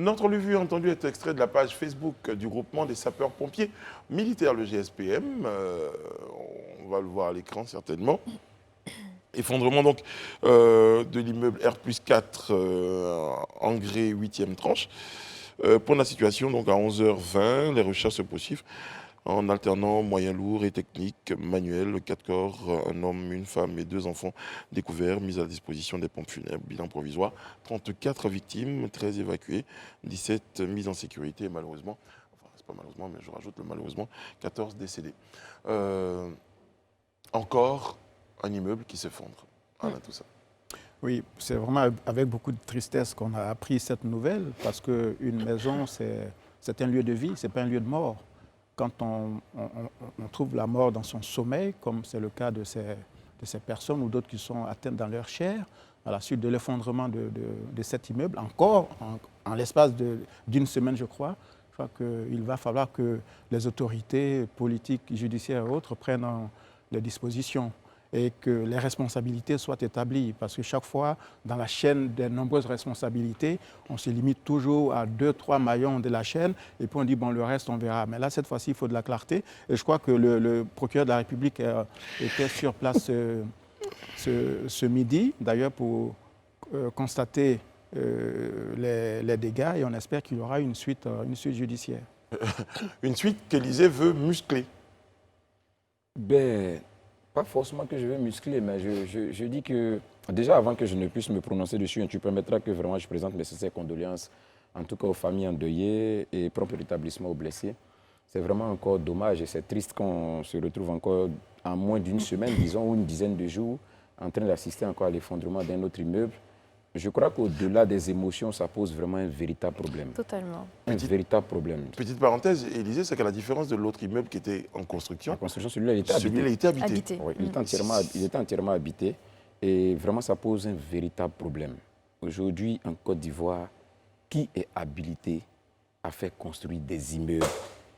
Notre revue entendue est extrait de la page Facebook du groupement des sapeurs-pompiers militaires, le GSPM. On va le voir à l'écran certainement. Effondrement donc de l'immeuble R+4 Engrais 8e tranche. Pour la situation, donc à 11h20, les recherches se poursuivent en alternant moyens lourds et techniques, manuels, 4 corps, un homme, une femme et 2 enfants découverts, mis à la disposition des pompes funèbres, bilan provisoire, 34 victimes, 13 évacuées, 17 mises en sécurité et malheureusement, enfin c'est pas malheureusement, mais je rajoute le malheureusement, 14 décédés. Encore un immeuble qui s'effondre. Voilà tout ça. Oui, c'est vraiment avec beaucoup de tristesse qu'on a appris cette nouvelle, parce qu'une maison, c'est un lieu de vie, ce n'est pas un lieu de mort. Quand on trouve la mort dans son sommeil, comme c'est le cas de ces personnes ou d'autres qui sont atteintes dans leur chair, à la suite de l'effondrement de cet immeuble, encore en l'espace d'une semaine, je crois qu'il va falloir que les autorités politiques, judiciaires et autres prennent les dispositions et que les responsabilités soient établies. Parce que chaque fois, dans la chaîne des nombreuses responsabilités, on se limite toujours à 2-3 maillons de la chaîne et puis on dit, bon, le reste, on verra. Mais là, cette fois-ci, il faut de la clarté. Et je crois que le procureur de la République était sur place ce midi, d'ailleurs, pour constater les dégâts et on espère qu'il y aura une suite judiciaire. Une suite qu'Élysée veut muscler. Ben, pas forcément que je veux muscler, mais je dis que, déjà avant que je ne puisse me prononcer dessus, tu permettras que vraiment je présente mes sincères condoléances, en tout cas aux familles endeuillées et propre rétablissement aux blessés. C'est vraiment encore dommage et c'est triste qu'on se retrouve encore en moins d'une semaine, disons, ou une dizaine de jours, en train d'assister encore à l'effondrement d'un autre immeuble. Je crois qu'au-delà des émotions, ça pose vraiment un véritable problème. Totalement. Un véritable problème. Petite parenthèse, Élysée, c'est qu'à la différence de l'autre immeuble qui était en construction, La construction, celui-là, il était habité. celui-là était habité. Oui, il était entièrement habité et vraiment ça pose un véritable problème. Aujourd'hui, en Côte d'Ivoire, qui est habilité à faire construire des immeubles?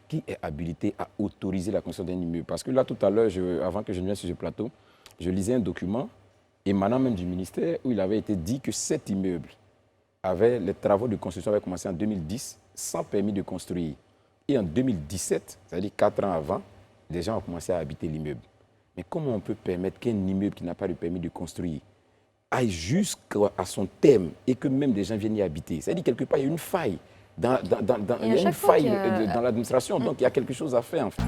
Qui est habilité à autoriser la construction d'un immeuble? Parce que là, tout à l'heure, avant que je ne vienne sur ce plateau, je lisais un document émanant même du ministère où il avait été dit que cet immeuble les travaux de construction avaient commencé en 2010 sans permis de construire. Et en 2017, c'est-à-dire 4 ans avant, les gens ont commencé à habiter l'immeuble. Mais comment on peut permettre qu'un immeuble qui n'a pas de permis de construire aille jusqu'à son terme et que même des gens viennent y habiter? C'est-à-dire quelque part, il y a une faille dans l'administration. Donc il y a quelque chose à faire en fait.